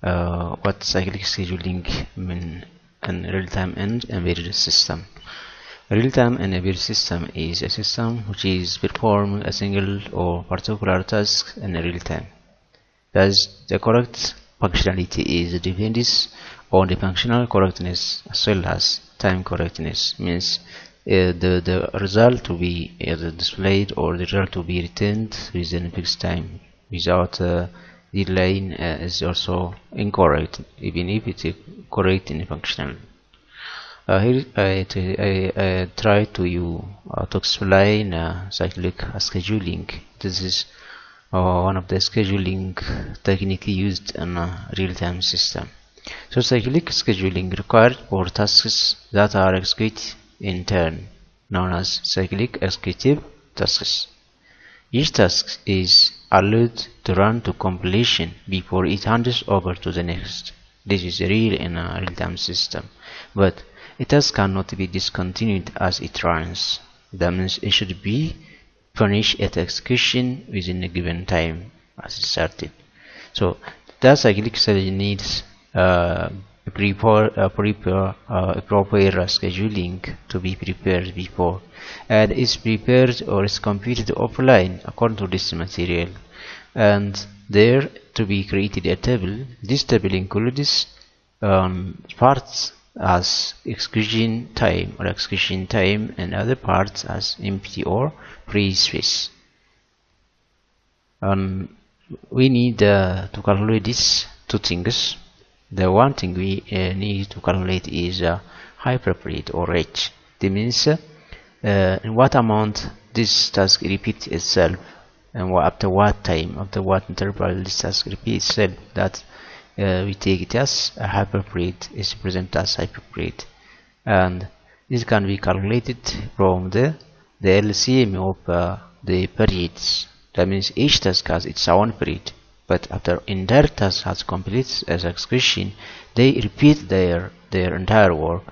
what cyclic scheduling mean in real-time and embedded system. Real-time and embedded system is a system which is perform a single or particular task in real time. Thus, the correct functionality is depends on the functional correctness as well as time correctness. Means the result to be either displayed or the result to be returned within a fixed time without delay is also incorrect, even if it is correct in functional. Here I try to explain cyclic scheduling. This is one of the scheduling technique used in a real-time system. So cyclic scheduling required for tasks that are executed in turn, known as cyclic executive tasks. Each task is allowed to run to completion before it hands over to the next. This is real in a real-time system, but a task cannot be discontinued as it runs. That means it should be finished at execution within a given time as it started. So the cyclic scheduling needs proper scheduling to be prepared before, and is prepared or is completed offline according to this material, and there to be created a table. This table includes parts as execution time and other parts as empty or free space. We need to calculate these two things. The one thing we need to calculate is hyperplayed or H. That means in what amount this task repeats itself, and after what time, after what interval this task repeats itself. That we take it as a hyperplayed, is presented as hyperplayed, and this can be calculated from the LCM of the periods. That means each task has its own period, but after entire task has completed as execution, they repeat their entire work.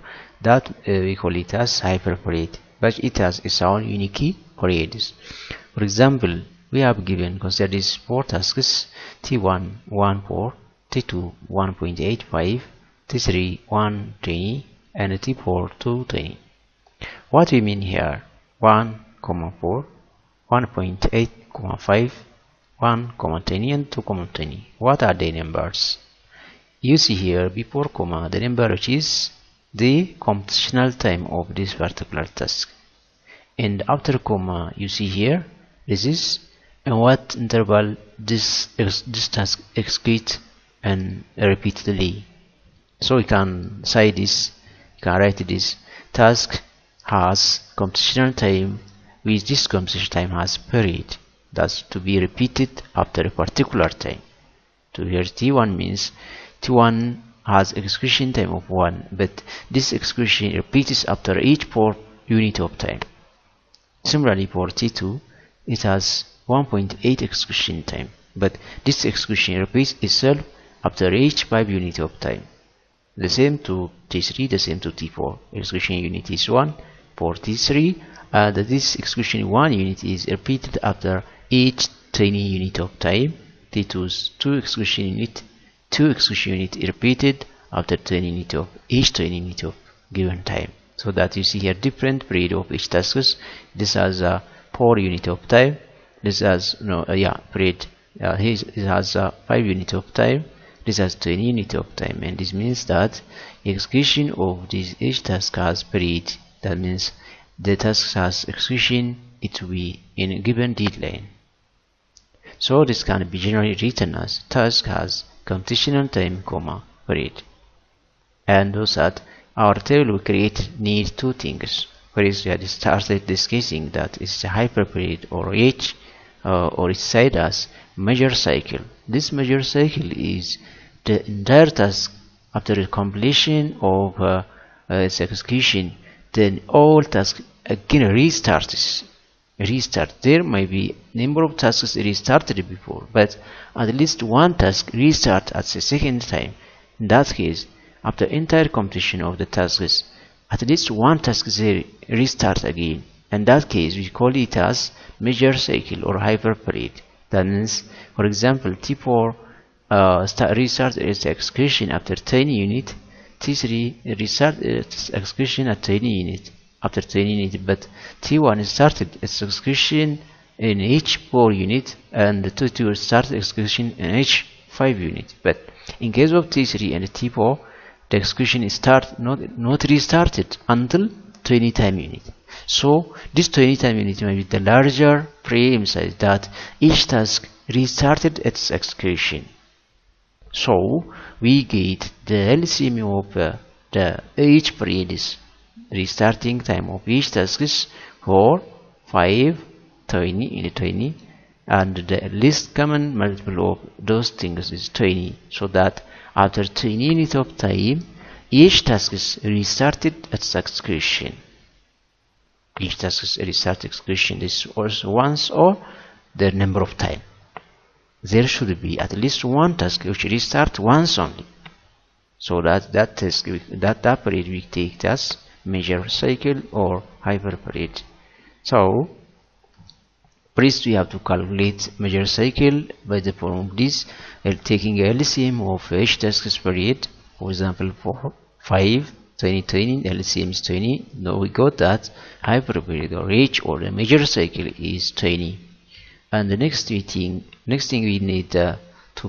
That we call it as hyperplayed, but it has its own unique periods. For example, we have given, consider these four tasks: T1 1.4, T2 1.85, T3 1.20, and T4 2.20. What we mean here: 1.4, 1.8.5, 1.20 and 2.20. What are the numbers? You see here before comma the number which is the computational time of this particular task, and after comma you see here this is in what interval this task executes and repeatedly. So we can say this, you can write this: task has computational time, with this computational time has period, that's to be repeated after a particular time. So here T1 means T1 has execution time of 1, but this execution repeats after each 4 unit of time. Similarly for T2, it has 1.8 execution time, but this execution repeats itself after each 5 units of time. The same to T3, the same to T4. Execution unit is 1 for T3, and this execution 1 unit is repeated after each 20 unit of time. T2's 2 execution unit repeated after 20 unit of each 20 unit of given time. So that you see here different period of each tasks. This has a 4 unit of time. This has period. Here it has 5 unit of time. This has 20 unit of time, and this means that execution of this each task has period. That means the task has execution, it will be in a given deadline. So this can be generally written as task has computational time, period. And thus that our table we create need two things. First, we had started discussing that it's a hyperperiod or H, or it's said as measure cycle. This measure cycle is the entire task after the completion of its execution. Then all tasks again restart. There may be number of tasks restarted before, but at least one task restart at the second time. In that case, after entire completion of the tasks, at least one task is restart again. In that case, we call it as measure cycle or hyperperiod. That means, for example, T4 restart its execution after 20 unit. T3 restart its execution at 20 unit after 20 unit, but T1 started its execution in each 4 unit, and the T2 started execution in each 5 unit. But in case of T3 and T4, the execution is not restarted until 20 time unit. So this 20 time unit may be the larger frame size that each task restarted its execution. So we get the LCM of the each period is restarting time of each task is 4, 5, 20 in 20, and the least common multiple of those things is 20, so that after 20 units of time each task is restarted its execution. Each task is restarted execution. This is also once or the number of time. There should be at least one task which restart once only, so that task that period we take as measure cycle or hyper period. So first we have to calculate measure cycle by the form of this, taking LCM of each task's period. For example, for 5, 20, 20, LCM is 20. Now we got that hyper period or H or the measure cycle is 20. And the next thing we need to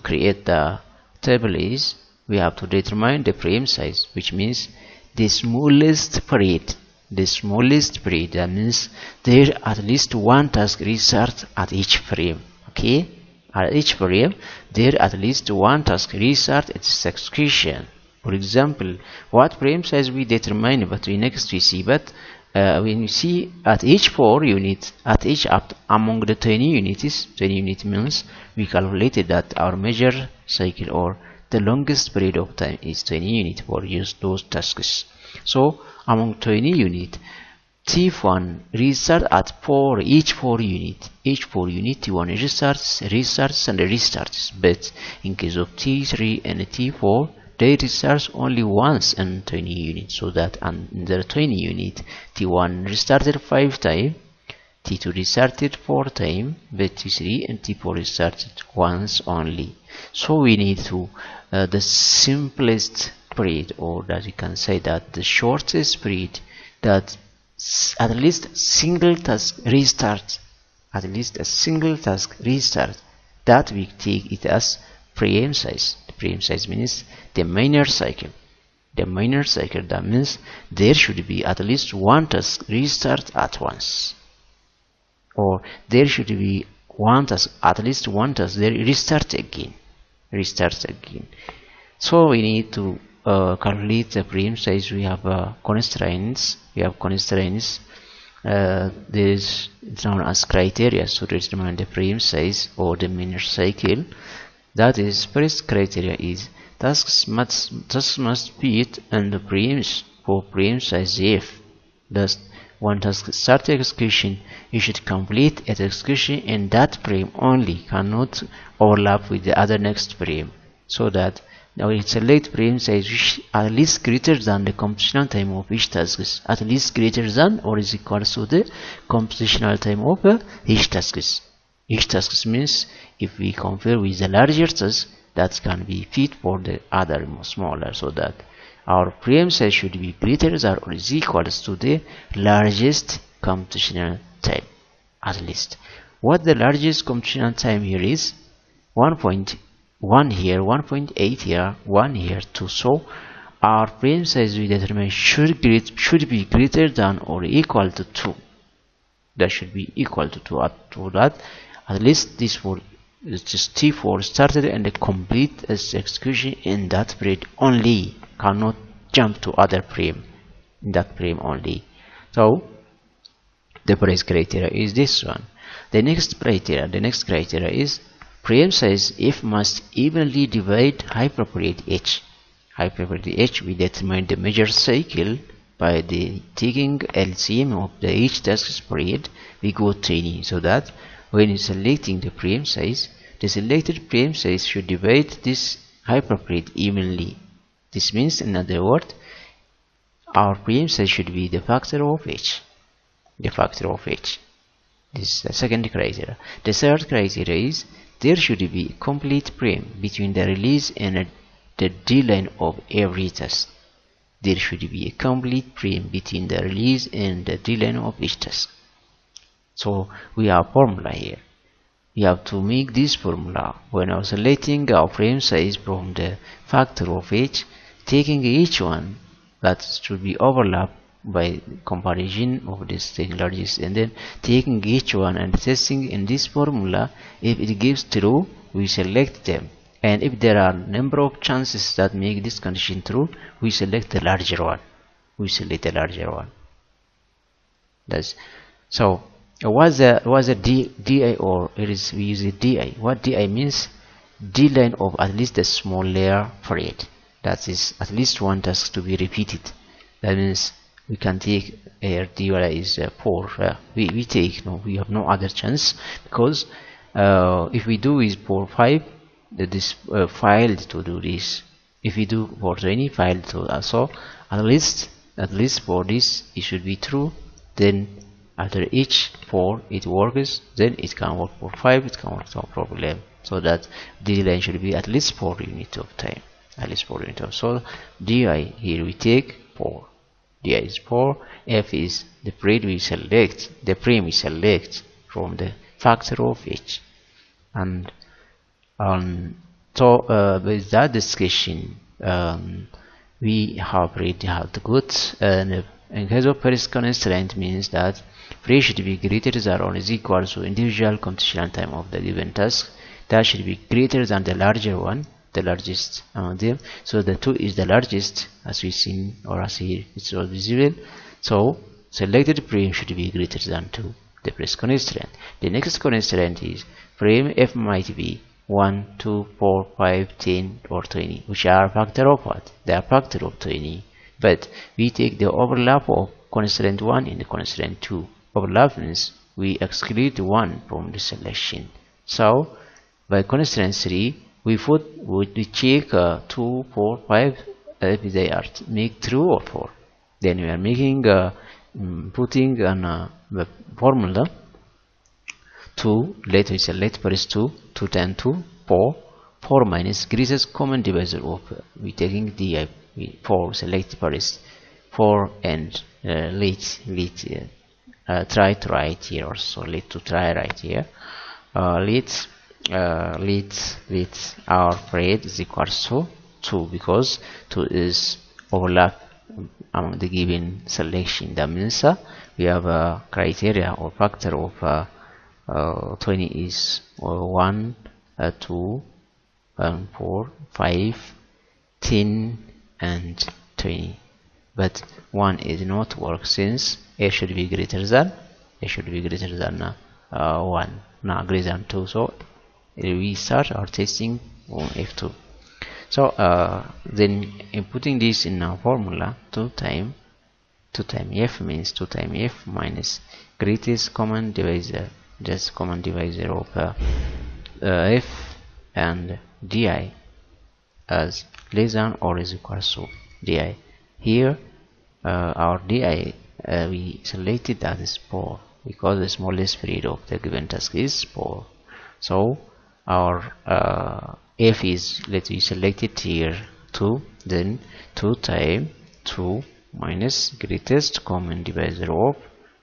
create the table is we have to determine the frame size, which means the smallest period. The smallest period, that means there at least one task restart at each frame. Okay, at each frame there at least one task restart its execution. For example, what frame size we determine, but next we see, but when you see at each 4 units, at each among the 20 units, 20 unit means we calculated that our measure cycle or the longest period of time is 20 units for use those tasks. So among 20 unit, T1 restart at each 4 unit. Each 4 unit T1 restarts and restarts. But in case of T3 and T4, they restarts only once in 20 units, so that in the 20 unit T1 restarted 5 times, T2 restarted 4 times, but T3 and T4 restarted once only. So we need to the simplest period, or that we can say that the shortest period that at least single task restart, at least a single task restart, that we take it as frame size. The frame size means the minor cycle. The minor cycle, that means there should be at least one task restart at once, or there should be one task, at least one task there restart again. So we need to calculate the frame size. We have constraints. This is known as criteria to determine the frame size or the minor cycle. That is, first criteria is tasks must fit in the frames for frame size if thus one task start execution, you should complete its execution in that frame only, cannot overlap with the other next frame. So that now we select frame size which at least greater than the computational time of each task, is at least greater than or is equal to the computational time of each task. Each task means if we compare with the larger task, that can be fit for the other smaller, so that our frame size should be greater than or is equal to the largest computational time at least. What the largest computational time here is 1.1 here, 1.8 here, 1 here, 2. So our frame size we determine should be greater than or equal to 2. That should be equal to 2. To that, at least this for just T4 started and complete its execution in that period only, cannot jump to other frame in that frame only. So the first criteria is this one. The next criteria is frame size if must evenly divide hyperperiod H. Hyperperiod H, we determine the measure cycle by the taking LCM of the each task's period. We go 20, so that when selecting the frame size, the selected frame size should divide this hyperperiod evenly. This means, in other words, our frame size should be the factor of H. The factor of H. This is the second criteria. The third criteria is there should be a complete frame between the release and the deadline of every task. There should be a complete frame between the release and the deadline of each task. So we have formula here. We have to make this formula when oscillating our frame size from the factor of each, taking each one that should be overlapped by comparison of this largest, and then taking each one and testing in this formula. If it gives true, we select them, and if there are number of chances that make this condition true, we select the larger one. That's so. What's a di, or it is we use a di. What di means? D-line of at least a small layer for it. That is at least one task to be repeated. That means we can take here dy is 4. We take, no, we have no other chance, because if we do is for 5, this failed to do this. If we do for 20, failed to. So at least for this it should be true. Then after each 4 it works, then it can work for 5, it can work no problem. So that the line should be at least 4 units of time. So di here we take 4. Di is 4. F is the frame we select. From the factor of each. And so with that discussion, we have read how to good. And in case of first constraint means that frame should be greater than or is equal to individual computational time of the given task. That should be greater than the larger one, the largest among them. So the 2 is the largest, as we seen, or as here it's all visible. So selected frame should be greater than 2, the first constraint. The next constraint is frame f might be 1, 2, 4, 5, 10 or 20, which are factor of what? They are factor of 20. But we take the overlap of constraint 1 and the constraint 2. Overlap means we exclude 1 from the selection. So by constraint 3, we check 2, 4, 5 if they are make true or 4. Then we are making putting on the formula 2. Let we select first 2 10 2 4 4 minus greatest common divisor of we taking di 4 select first 4 and try to write here also. Let's try right here. Let's our rate is equals to 2, because 2 is overlap among the given selection. That means we have a criteria or factor of 20 is 1, 2, 4, 5, 10 and 20. But 1 is not work, since a should be greater than 1, not greater than 2. So we start our testing on f2. So then inputting this in our formula, 2 times f means 2 times f minus greatest common divisor, just common divisor of f and di as less than or is equal to di. Here our di we selected that is 4, because the smallest period of the given task is 4. So our f is, let's be selected here 2, then 2 times 2 minus greatest common divisor of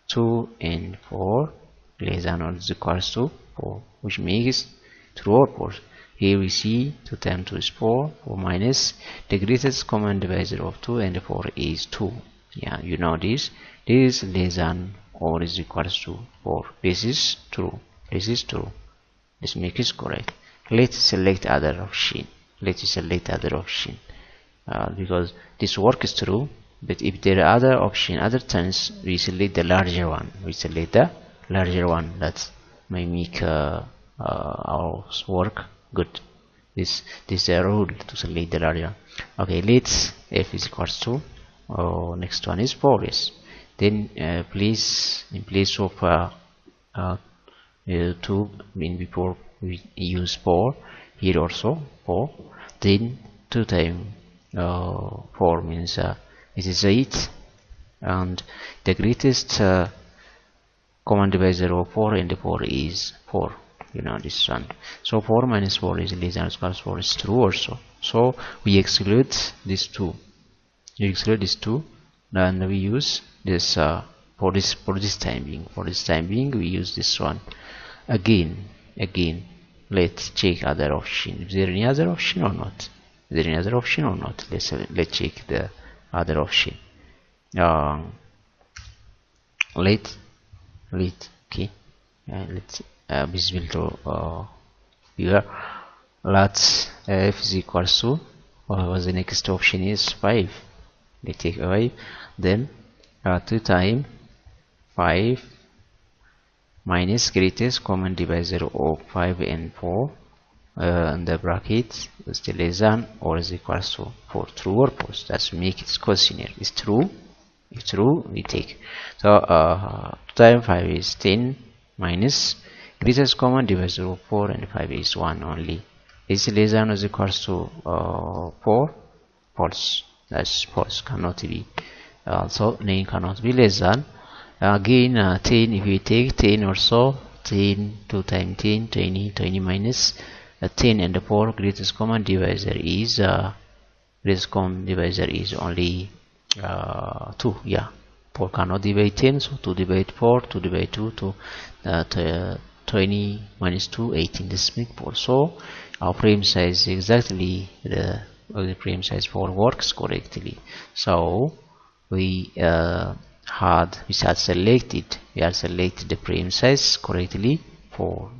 2 and 4 less than or is equal to 4, which makes true or false. Here we see 2 times 2 is 4, 4 minus the greatest common divisor of 2 and 4 is 2. Yeah, you know this is less than or is equal to 4. This is true. This makes it correct. Let's select other option. Because this work is true, but if there are other option, other times we select the larger one. That may make our work good. This is a rule to select the larger. Okay, let's f is equals to next one is 4. Yes. Then please in place of 2 mean before we use 4, here also 4. Then 2 times 4 means it is 8, and the greatest common divisor of 4 and 4 is 4. you know this one. So 4 minus 4 is less than or equal to 4 is true also. So we exclude these two. We exclude these two, and we use this for this time being. For this time being, we use this one. Again, let's check other option. Is there any other option or not? Is there any other option or not? Let's check the other option. Let okay. Let's visible to here. Let's f is equals to the next option is 5. We take 5, then 2 times 5 minus greatest common divisor of 5 and 4 in the bracket is still less than or is equals to 4. True or false? That's make it questionnaire. It's true. If true, we take. So 2 times 5 is 10 minus greatest common divisor of 4 and 5 is 1 only. Is less than or is equals to 4? False. That's false. Cannot be. Also 9 cannot be less than. Again 10, if we take 10 or so, 10, 2 times 10, 20 minus 10 and 4, greatest common divisor is only 2. Yeah, 4 cannot divide 10, so 2 divide 4, 2 divide 2, to 20 minus 2, 18. This makes 4. So our frame size exactly the frame size 4 works correctly. So we had selected the frame size correctly for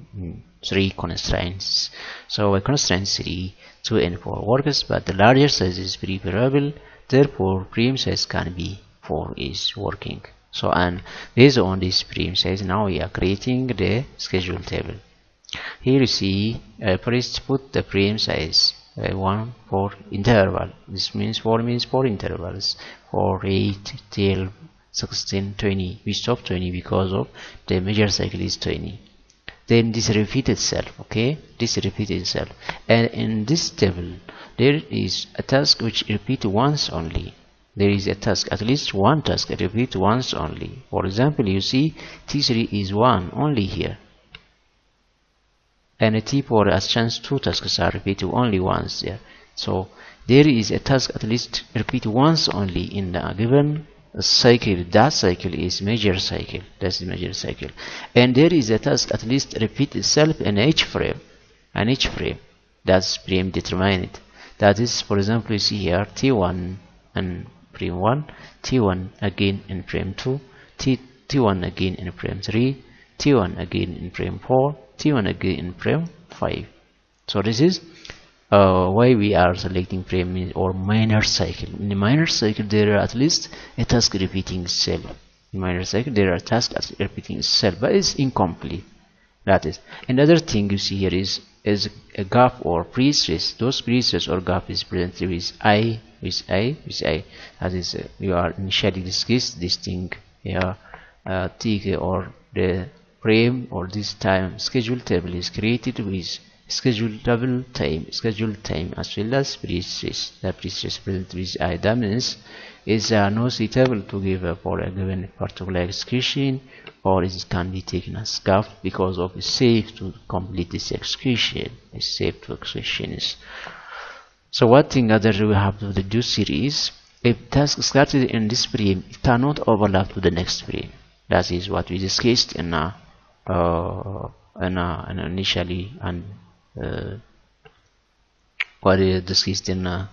3 constraints. So constraint 3, 2 and 4 works, but the larger size is preferable. Therefore frame size can be 4 is working. So, and based on this frame size, now we are creating the schedule table. Here you see first put the frame size 1 for interval. This means 4 means 4 intervals, 4, 8, 12, 16, 20. We stop 20 because of the major cycle is 20. Then this repeats itself. Okay, this repeats itself, and in this table there is a task which repeats once only. There is a task, at least one task repeat once only. For example, you see T3 is 1 only here, and a T4 has chance 2 tasks are repeated only once there. So there is a task at least repeat once only in the given cycle. That cycle is major cycle. That's the major cycle. And there is a task at least repeat itself in each frame. And each frame, that's frame determined. That is, for example, you see here T1 and frame 1, T1 again in frame 2, T1 again in frame 3, T1 again in frame 4, T1 again in frame 5. So this is why we are selecting frame or minor cycle. In the minor cycle, there are at least a task repeating itself. In minor cycle, there are tasks repeating itself, but it's incomplete. That is. Another thing you see here is a gap or pre-stress. Those pre-stress or gap is presented with I. That is, you are initially discussed this thing here. TK or the frame or this time schedule table is created with scheduled time as well as pre-stress. The pre-stress present with I. That means is not suitable to give for a given particular execution, or it can be taken as gap because of it's safe to complete this execution. It's safe to executions. So what thing other we have to do series? If task started in this frame, it cannot overlap to the next frame. That is what we discussed in initially, and what is discussed in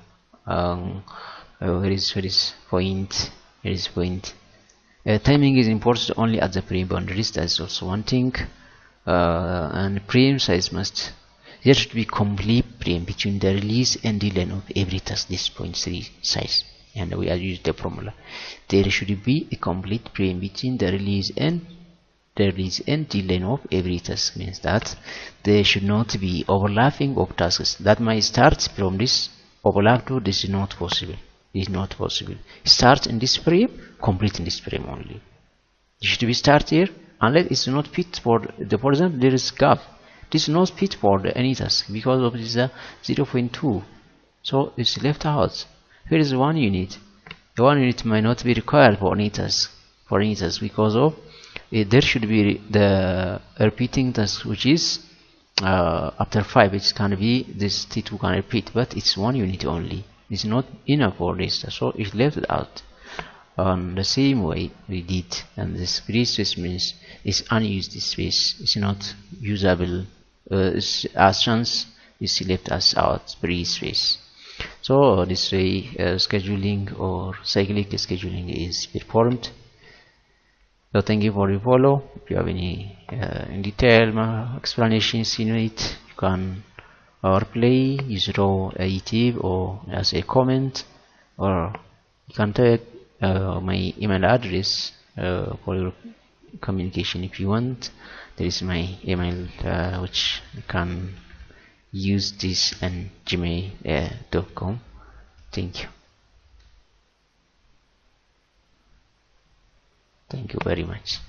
where is point. Timing is important only at the frame boundaries. That's also one thing. And frame size there should be complete frame between the release and delay of every task. This 0.3 size, and we are using the formula. There should be a complete frame between the release and delay of every task. Means that there should not be overlapping of tasks that might start from this overlap to this. Is not possible. Start in this frame, complete in this frame only. It should be start here unless it's not fit for the, for example, there is gap. This is not fit for any task because of this 0.2, so it's left out. Here is 1 unit. The 1 unit might not be required for any task because of there should be the repeating task which is after 5 it can be this T2 can repeat, but it's 1 unit only. It's not enough for this, so it left it out. On the same way we did, and this free space means it's unused space, it's not usable, as chance is left as out free space. So this way scheduling or cyclic scheduling is performed. So thank you for your follow. If you have any in detail explanations in it, you can play, use raw YouTube or as a comment, or you can take my email address for your communication if you want. There is my email which you can use this and gmail.com. Thank you. Thank you very much.